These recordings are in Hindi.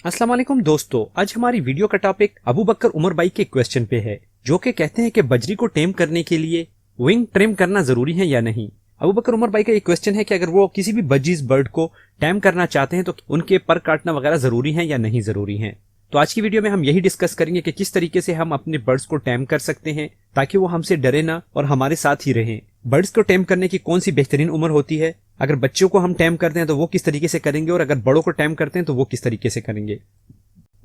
अस्सलाम वालेकुम दोस्तों, आज हमारी वीडियो का टॉपिक अबू बकर उमर भाई के क्वेश्चन पे है, जो कि कहते हैं कि बजरी को टेम करने के लिए विंग ट्रिम करना जरूरी है या नहीं। अबू बकर उमर भाई का ये क्वेश्चन है कि अगर वो किसी भी बजीज बर्ड को टेम करना चाहते हैं तो उनके पर काटना वगैरह जरूरी है या नहीं जरूरी है। तो आज की वीडियो में हम यही डिस्कस करेंगे कि किस तरीके से हम अपने बर्ड्स को टेम कर सकते हैं ताकि वो हमसे डरे ना और हमारे साथ ही रहें। बर्ड्स को टेम करने की कौन सी बेहतरीन उम्र होती है, अगर बच्चों को हम टेम करते हैं तो वो किस तरीके से करेंगे और अगर बड़ों को टेम करते हैं तो वो किस तरीके से करेंगे।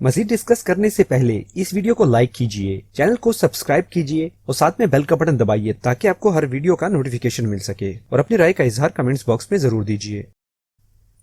मजीद डिस्कस करने से पहले इस वीडियो को लाइक कीजिए, चैनल को सब्सक्राइब कीजिए और साथ में बेल का बटन दबाइए ताकि आपको हर वीडियो का नोटिफिकेशन मिल सके और अपनी राय का इजहार कमेंट्स बॉक्स में जरूर दीजिए।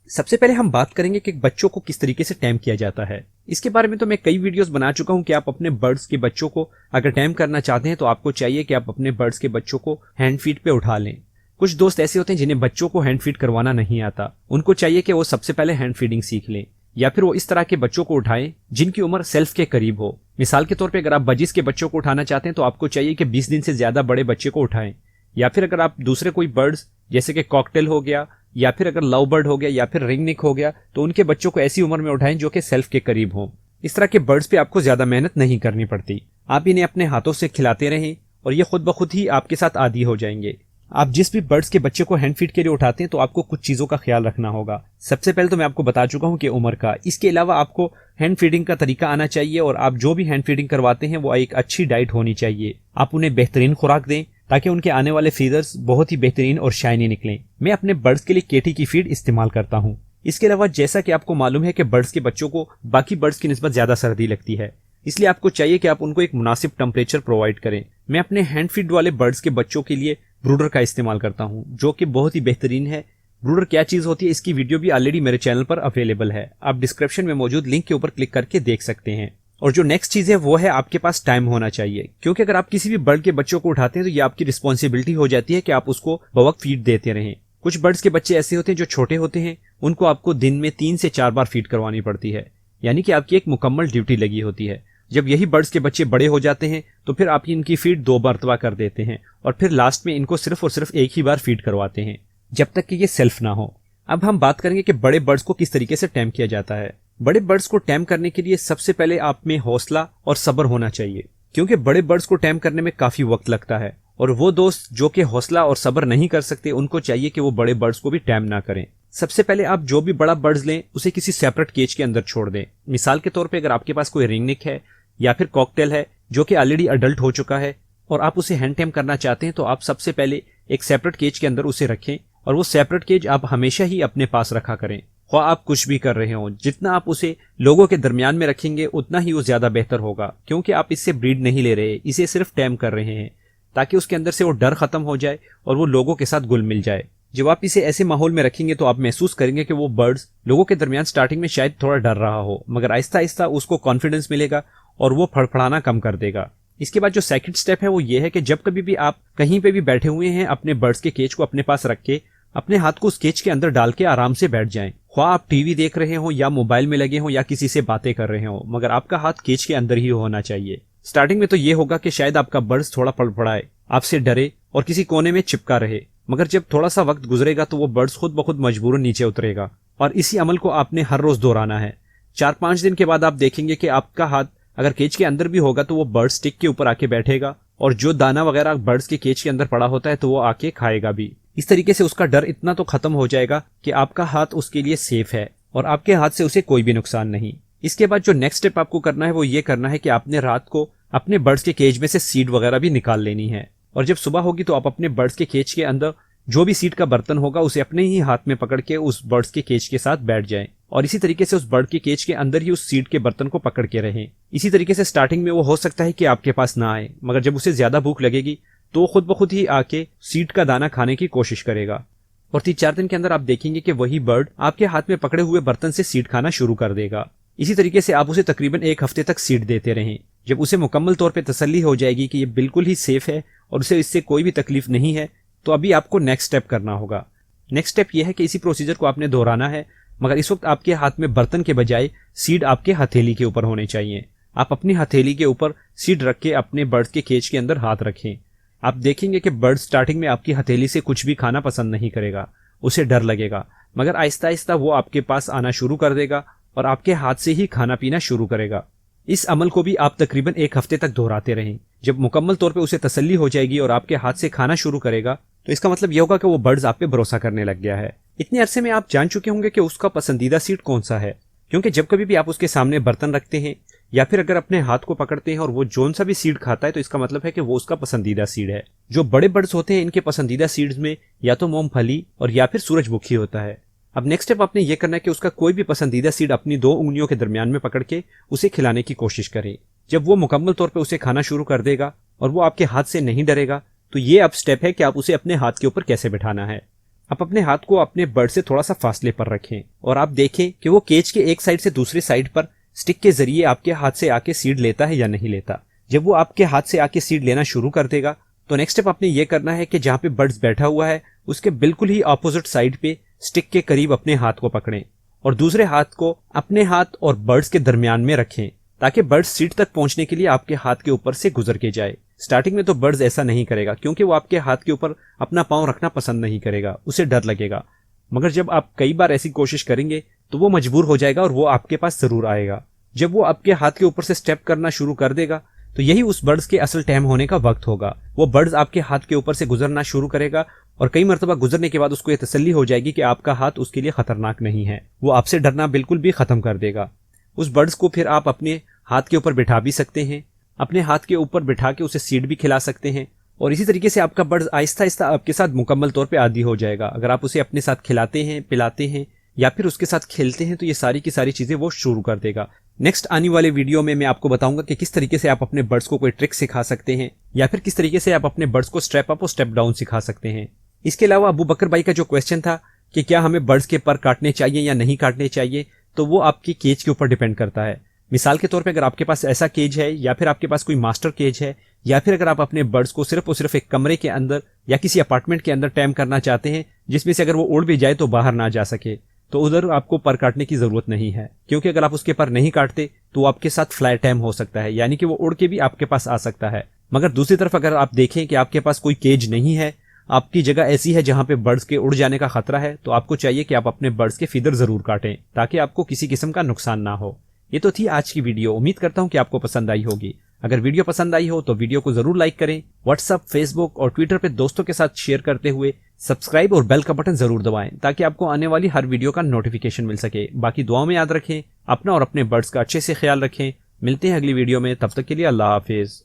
सबसे पहले हम बात करेंगे कि बच्चों को किस तरीके से टैम किया जाता है। इसके बारे में तो मैं कई वीडियोस बना चुका हूं कि आप अपने बर्ड्स के बच्चों को अगर टैम करना चाहते हैं तो आपको चाहिए कि आप अपने बर्ड्स के बच्चों को हैंड फीड पे उठा लें। कुछ दोस्त ऐसे होते हैं जिन्हें बच्चों को हैंड फीड करवाना नहीं आता, उनको चाहिए कि वो सबसे पहले हैंड फीडिंग सीख लें, या फिर वो इस तरह के बच्चों को उठाएं जिनकी उम्र सेल्फ के करीब हो। मिसाल के तौर पे अगर आप बजीज के बच्चों को उठाना चाहते हैं तो आपको चाहिए कि 20 दिन से ज्यादा बड़े बच्चे को उठाएं, या फिर अगर आप दूसरे कोई बर्ड्स जैसे कि कॉकटेल हो गया या फिर अगर लव बर्ड हो गया या फिर रिंगनिक हो गया तो उनके बच्चों को ऐसी उम्र में उठाएं जो कि सेल्फ के करीब हो। इस तरह के बर्ड्स पे आपको ज्यादा मेहनत नहीं करनी पड़ती, आप इन्हें अपने हाथों से खिलाते रहें और ये खुद ब खुद ही आपके साथ आदी हो जाएंगे। आप जिस भी बर्ड्स के बच्चे को हैंड फीड के लिए उठाते हैं तो आपको कुछ चीजों का ख्याल रखना होगा। सबसे पहले तो मैं आपको बता चुका हूं कि उम्र का, इसके अलावा आपको हैंड फीडिंग का तरीका आना चाहिए और आप जो भी हैंड फीडिंग करवाते हैं वो एक अच्छी डाइट होनी चाहिए। आप उन्हें बेहतरीन खुराक दें ताकि उनके आने वाले फीदर्स बहुत ही बेहतरीन और शाइनी निकलें। मैं अपने बर्ड्स के लिए केटी की फीड इस्तेमाल करता हूं। इसके अलावा जैसा कि आपको मालूम है कि बर्ड्स के बच्चों को बाकी बर्ड्स की निस्बत ज्यादा सर्दी लगती है, इसलिए आपको चाहिए कि आप उनको एक मुनासिब टेम्परेचर प्रोवाइड करें। मैं अपने हैंड फीड वाले बर्ड्स के बच्चों के लिए ब्रूडर का इस्तेमाल करता हूं, जो कि बहुत ही बेहतरीन है। ब्रूडर क्या चीज होती है इसकी वीडियो भी ऑलरेडी मेरे चैनल पर अवेलेबल है, आप डिस्क्रिप्शन में मौजूद लिंक के ऊपर क्लिक करके देख सकते हैं। और जो नेक्स्ट चीज है वो है आपके पास टाइम होना चाहिए, क्योंकि अगर आप किसी भी बर्ड के बच्चों को उठाते हैं तो ये आपकी रिस्पॉन्सिबिलिटी हो जाती है कि आप उसको बवक्त फीड देते रहें। कुछ बर्ड्स के बच्चे ऐसे होते हैं जो छोटे होते हैं, उनको आपको दिन में 3 से 4 बार फीड करवानी पड़ती है, यानी कि आपकी एक मुकम्मल ड्यूटी लगी होती है। जब यही बर्ड्स के बच्चे बड़े हो जाते हैं तो फिर आप इनकी फीड 2 मरतबा कर देते हैं और फिर लास्ट में इनको सिर्फ और सिर्फ एक ही बार फीड करवाते हैं जब तक कि ये सेल्फ ना हो। अब हम बात करेंगे कि बड़े बर्ड्स को किस तरीके से टैम किया जाता है। बड़े बर्ड्स को टैम करने के लिए सबसे पहले आप में हौसला और सब्र होना चाहिए, क्योंकि बड़े बर्ड्स को टैम करने में काफी वक्त लगता है और वो दोस्त जो कि हौसला और सब्र नहीं कर सकते उनको चाहिए कि वो बड़े बर्ड्स को भी टैम ना करें। सबसे पहले आप जो भी बड़ा बर्ड्स लें उसे किसी सेपरेट केज के अंदर छोड़ दें। मिसाल के तौर पर अगर आपके पास कोई रिंगनिक है या फिर कॉकटेल है जो कि ऑलरेडी अडल्ट हो चुका है और आप उसे हैंड टैम करना चाहते हैं तो आप सबसे पहले एक सेपरेट केज के अंदर उसे रखें और वो सेपरेट केज आप हमेशा ही अपने पास रखा करें, ख्वाह आप कुछ भी कर रहे हो। जितना आप उसे लोगों के दरमियान में रखेंगे उतना ही वो ज्यादा बेहतर होगा, क्योंकि आप इससे ब्रीड नहीं ले रहे, इसे सिर्फ टैम कर रहे हैं ताकि उसके अंदर से वो डर खत्म हो जाए और वो लोगों के साथ घुल मिल जाए। जब आप इसे ऐसे माहौल में रखेंगे तो आप महसूस करेंगे कि वो बर्ड्स लोगों के दरमियान स्टार्टिंग में शायद थोड़ा डर रहा हो, मगर आहिस्ता आहिस्ता उसको कॉन्फिडेंस मिलेगा और वो फड़फड़ाना कम कर देगा। इसके बाद जो सेकंड स्टेप है वो ये है कि जब कभी भी आप कहीं पे भी बैठे हुए हैं अपने बर्ड्स के केज को अपने पास रख के अपने हाथ को उस केज के अंदर डाल के आराम से बैठ जाएं। ख्वाह आप टीवी देख रहे हो या मोबाइल में लगे हो या किसी से बातें कर रहे हो, मगर आपका हाथ केज के अंदर ही होना चाहिए। स्टार्टिंग में तो ये होगा कि शायद आपका बर्ड्स थोड़ा फड़फड़ाए, आपसे डरे और किसी कोने में चिपका रहे, मगर जब थोड़ा सा वक्त गुजरेगा तो वो बर्ड्स खुद ब खुद मजबूरन नीचे उतरेगा और इसी अमल को आपने हर रोज दोहराना है। 4-5 दिन के बाद आप देखेंगे कि आपका हाथ अगर केज के अंदर भी होगा तो वो बर्ड स्टिक के ऊपर आके बैठेगा और जो दाना वगैरह बर्ड्स के केज के अंदर पड़ा होता है तो वो आके खाएगा भी। इस तरीके से उसका डर इतना तो खत्म हो जाएगा कि आपका हाथ उसके लिए सेफ है और आपके हाथ से उसे कोई भी नुकसान नहीं। इसके बाद जो नेक्स्ट स्टेप आपको करना है वो ये करना है कि आपने रात को अपने बर्ड्स के केज में से सीड वगैरह भी निकाल लेनी है और जब सुबह होगी तो आप अपने बर्ड्स के केज के अंदर जो भी सीड का बर्तन होगा उसे अपने ही हाथ में पकड़ के उस बर्ड्स के केज के साथ बैठ जाएं और इसी तरीके से उस बर्ड के केज के अंदर ही उस सीड के बर्तन को पकड़ के रहें। इसी तरीके से स्टार्टिंग में वो हो सकता है कि आपके पास ना आए, मगर जब उसे ज्यादा भूख लगेगी तो खुद ब खुद ही आके सीड का दाना खाने की कोशिश करेगा और 3-4 दिन के अंदर आप देखेंगे कि वही बर्ड आपके हाथ में पकड़े हुए बर्तन से सीड खाना शुरू कर देगा। इसी तरीके से आप उसे तकरीबन 1 हफ्ते तक सीड देते रहें। जब उसे मुकम्मल तौर पर तसल्ली हो जाएगी कि ये बिल्कुल ही सेफ है और उसे इससे कोई भी तकलीफ नहीं है तो अभी आपको नेक्स्ट स्टेप करना होगा। नेक्स्ट स्टेप यह है कि इसी प्रोसीजर को आपने दोहराना है, मगर इस वक्त आपके हाथ में बर्तन के बजाय सीड आपके हथेली के ऊपर होने चाहिए। आप अपनी हथेली के ऊपर सीड रख के अपने बर्ड के केज के अंदर हाथ रखें। आप देखेंगे कि बर्ड स्टार्टिंग में आपकी हथेली से कुछ भी खाना पसंद नहीं करेगा, उसे डर लगेगा, मगर आहिस्ता आहिस्ता वो आपके पास आना शुरू कर देगा और आपके हाथ से ही खाना पीना शुरू करेगा। इस अमल को भी आप तकरीबन 1 हफ्ते तक दोहराते रहें। जब मुकम्मल तौर पे उसे तसल्ली हो जाएगी और आपके हाथ से खाना शुरू करेगा तो इसका मतलब यह होगा कि वो बर्ड्स आप पे भरोसा करने लग गया है। इतने अरसे में आप जान चुके होंगे कि उसका पसंदीदा सीड कौन सा है, क्योंकि जब कभी भी आप उसके सामने बर्तन रखते हैं या फिर अगर अपने हाथ को पकड़ते हैं और वो जोन सा भी सीड खाता है तो इसका मतलब है कि वो उसका पसंदीदा सीड है। जो बड़े बर्ड्स होते हैं इनके पसंदीदा सीड्स में या तो मूंगफली और या फिर सूरजमुखी होता है। अब नेक्स्ट स्टेप आपने ये करना है कि उसका कोई भी पसंदीदा सीड अपनी 2 उंगलियों के दरमियान में पकड़ के उसे खिलाने की कोशिश करें। जब वो मुकम्मल तौर पे उसे खाना शुरू कर देगा और वो आपके हाथ से नहीं डरेगा तो ये अब स्टेप है कि आप उसे अपने हाथ के ऊपर कैसे बिठाना है। आप अपने हाथ को अपने बर्ड से थोड़ा सा फासले पर रखें और आप देखें कि वो केज के एक साइड से दूसरी साइड पर स्टिक के जरिए आपके हाथ से आके सीड लेता है या नहीं लेता। जब वो आपके हाथ से आके सीड लेना शुरू कर देगा तो नेक्स्ट स्टेप आपने ये करना है कि जहां पे बर्ड्स बैठा हुआ है उसके बिल्कुल ही ऑपोजिट साइड पे स्टिक के करीब अपने हाथ को पकड़ें और दूसरे हाथ को अपने हाथ और बर्ड्स के दरमियान में रखें ताकि बर्ड्स सीड तक पहुंचने के लिए आपके हाथ के ऊपर से गुजर के जाए। स्टार्टिंग में तो बर्ड्स ऐसा नहीं करेगा क्योंकि वो आपके हाथ के ऊपर अपना पांव रखना पसंद नहीं करेगा, उसे डर लगेगा। मगर जब आप कई बार ऐसी कोशिश करेंगे तो वो मजबूर हो जाएगा और वो आपके पास जरूर आएगा। जब वो आपके हाथ के ऊपर से स्टेप करना शुरू कर देगा तो यही उस बर्ड्स के असल टाइम होने का वक्त होगा। वो बर्ड्स आपके हाथ के ऊपर से गुजरना शुरू करेगा और कई मरतबा गुजरने के बाद उसको ये तसल्ली हो जाएगी कि आपका हाथ उसके लिए खतरनाक नहीं है। वो आपसे डरना बिल्कुल भी खत्म कर देगा। उस बर्ड्स को फिर आप अपने हाथ के ऊपर बिठा भी सकते हैं, अपने हाथ के ऊपर बिठा के उसे सीड भी खिला सकते हैं और इसी तरीके से आपका बर्ड्स आहिस्ता आहिस्ता आपके साथ मुकम्मल तौर पे आदी हो जाएगा। अगर आप उसे अपने साथ खिलाते हैं, पिलाते हैं या फिर उसके साथ खेलते हैं तो ये सारी की सारी चीजें वो शुरू कर देगा। नेक्स्ट आने वाले वीडियो में मैं आपको बताऊंगा कि किस तरीके से आप अपने बर्ड्स को कोई ट्रिक सिखा सकते हैं या फिर किस तरीके से आप अपने बर्ड्स को स्टेप अप और स्टेप डाउन सिखा सकते हैं। इसके अलावा अबू बकर भाई का जो क्वेश्चन था कि क्या हमें बर्ड्स के पर काटने चाहिए या नहीं काटने चाहिए, तो वो आपकी केज के ऊपर डिपेंड करता है। मिसाल के तौर पे अगर आपके पास ऐसा केज है या फिर आपके पास कोई मास्टर केज है या फिर अगर आप अपने बर्ड्स को सिर्फ और सिर्फ एक कमरे के अंदर या किसी अपार्टमेंट के अंदर टैम करना चाहते हैं जिसमें से अगर वो उड़ भी जाए तो बाहर ना जा सके, तो उधर आपको पर काटने की जरूरत नहीं है, क्योंकि अगर आप उसके पर नहीं काटते तो आपके साथ फ्लाई टैम हो सकता है, यानी कि वो उड़ के भी आपके पास आ सकता है। मगर दूसरी तरफ अगर आप देखें कि आपके पास कोई केज नहीं है, आपकी जगह ऐसी है जहां पे बर्ड्स के उड़ जाने का खतरा है, तो आपको चाहिए कि आप अपने बर्ड्स के फीदर जरूर काटें ताकि आपको किसी किस्म का नुकसान ना हो। ये तो थी आज की वीडियो। उम्मीद करता हूं कि आपको पसंद आई होगी। अगर वीडियो पसंद आई हो तो वीडियो को जरूर लाइक करें। व्हाट्सएप, फेसबुक और ट्विटर पे दोस्तों के साथ शेयर करते हुए सब्सक्राइब और बेल का बटन जरूर दबाएं ताकि आपको आने वाली हर वीडियो का नोटिफिकेशन मिल सके। बाकी दुआओं में याद रखें, अपना और अपने बर्ड्स का अच्छे से ख्याल रखें। मिलते हैं अगली वीडियो में, तब तक के लिए अल्लाह हाफिज।